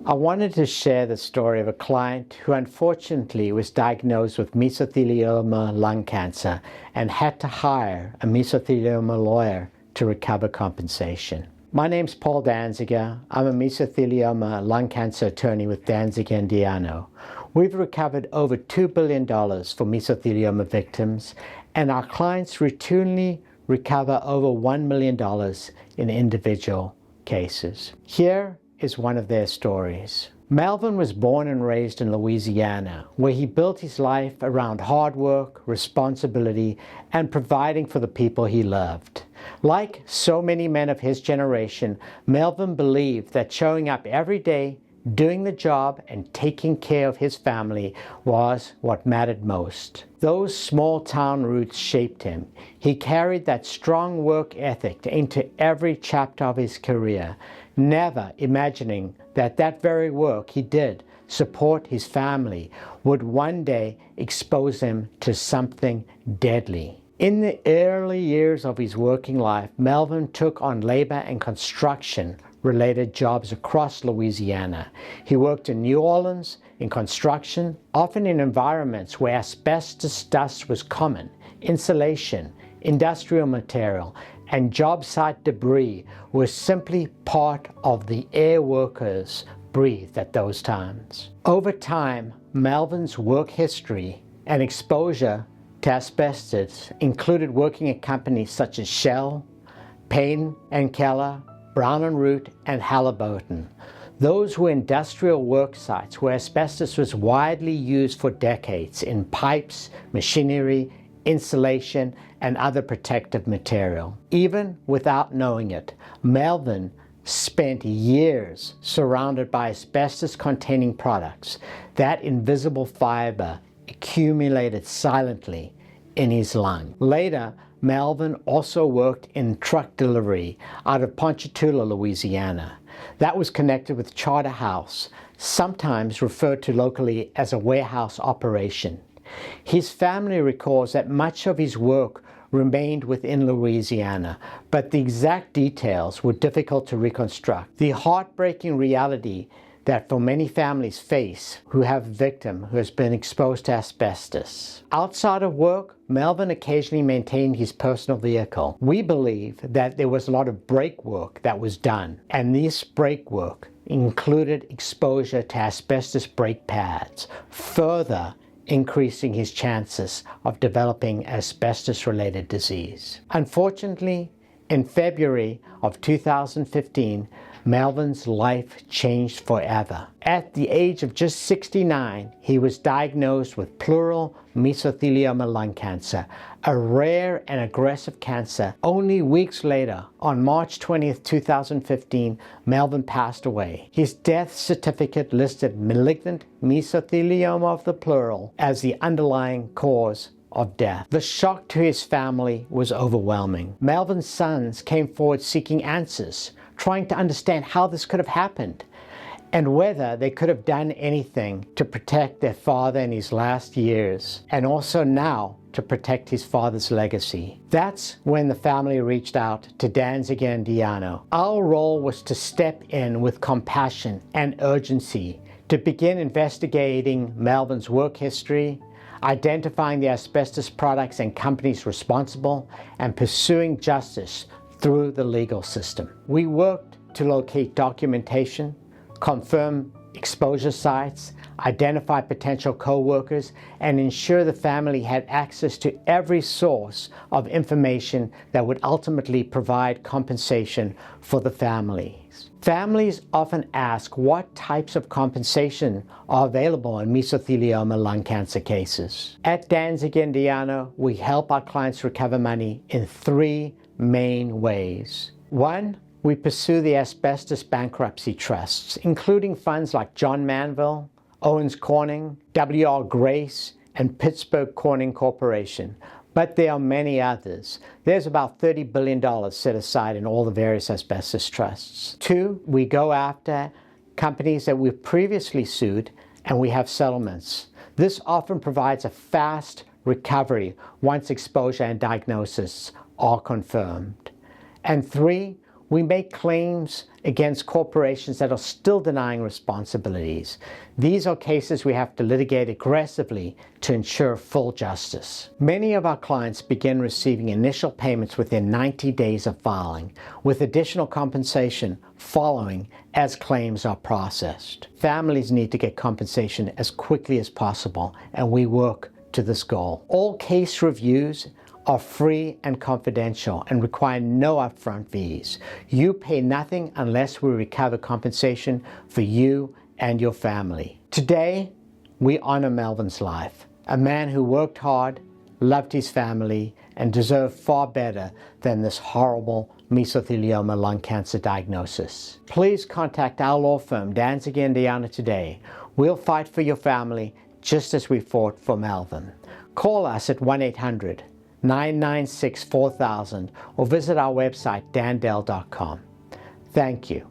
I wanted to share the story of a client who unfortunately was diagnosed with mesothelioma lung cancer and had to hire a mesothelioma lawyer to recover compensation. My name's Paul Danziger. I'm a mesothelioma lung cancer attorney with Danziger and Llano. We've recovered over $2 billion for mesothelioma victims, and our clients routinely recover over $1 million in individual cases. Here is one of their stories. Melvin was born and raised in Louisiana, where he built his life around hard work, responsibility, and providing for the people he loved. Like so many men of his generation, Melvin believed that showing up every day, doing the job, and taking care of his family was what mattered most. Those small-town roots shaped him. He carried that strong work ethic into every chapter of his career, never imagining that that very work he did support his family would one day expose him to something deadly. In the early years of his working life, Melvin took on labor and construction-related jobs across Louisiana. He worked in New Orleans in construction, often in environments where asbestos dust was common, insulation, industrial material, and job site debris was simply part of the air workers breathed at those times. Over time, Melvin's work history and exposure to asbestos included working at companies such as Shell, Payne and Keller, Brown and Root, and Halliburton. Those were industrial work sites where asbestos was widely used for decades in pipes, machinery, insulation, and other protective material. Even without knowing it, Melvin spent years surrounded by asbestos-containing products. That invisible fiber accumulated silently in his lung. Later, Melvin also worked in truck delivery out of Ponchatoula, Louisiana. That was connected with Charterhouse, sometimes referred to locally as a warehouse operation. His family recalls that much of his work remained within Louisiana, but the exact details were difficult to reconstruct. The heartbreaking reality that for many families face who have a victim who has been exposed to asbestos. Outside of work, Melvin occasionally maintained his personal vehicle. We believe that there was a lot of brake work that was done, and this brake work included exposure to asbestos brake pads, further increasing his chances of developing asbestos-related disease. Unfortunately, in February of 2015, Melvin's life changed forever. At the age of just 69, he was diagnosed with pleural mesothelioma lung cancer, a rare and aggressive cancer. Only weeks later, on March 20th, 2015, Melvin passed away. His death certificate listed malignant mesothelioma of the pleural as the underlying cause of death. The shock to his family was overwhelming. Melvin's sons came forward seeking answers, trying to understand how this could have happened and whether they could have done anything to protect their father in his last years, and also now to protect his father's legacy. That's when the family reached out to Danziger and Llano. Our role was to step in with compassion and urgency to begin investigating Melvin's work history, identifying the asbestos products and companies responsible, and pursuing justice through the legal system. We worked to locate documentation, confirm exposure sites, identify potential co-workers, and ensure the family had access to every source of information that would ultimately provide compensation for the families. Families often ask what types of compensation are available in mesothelioma lung cancer cases. At Danziger and Llano, we help our clients recover money in three main ways. One, we pursue the asbestos bankruptcy trusts, including funds like John Manville, Owens Corning, W.R. Grace, and Pittsburgh Corning Corporation. But there are many others. There's about $30 billion set aside in all the various asbestos trusts. Two, we go after companies that we've previously sued, and we have settlements. This often provides a fast recovery once exposure and diagnosis are confirmed. And three, We make claims against corporations that are still denying responsibilities. These are cases we have to litigate aggressively to ensure full justice. Many of our clients begin receiving initial payments within 90 days of filing, with additional compensation following as claims are processed. Families need to get compensation as quickly as possible, and we work to this goal. All case reviews are free and confidential and require no upfront fees. You pay nothing unless we recover compensation for you and your family. Today, we honor Melvin's life, a man who worked hard, loved his family, and deserved far better than this horrible mesothelioma lung cancer diagnosis. Please contact our law firm, Danziger and Llano, today. We'll fight for your family just as we fought for Melvin. Call us at 1-800-996-4000 or visit our website dandell.com. Thank you.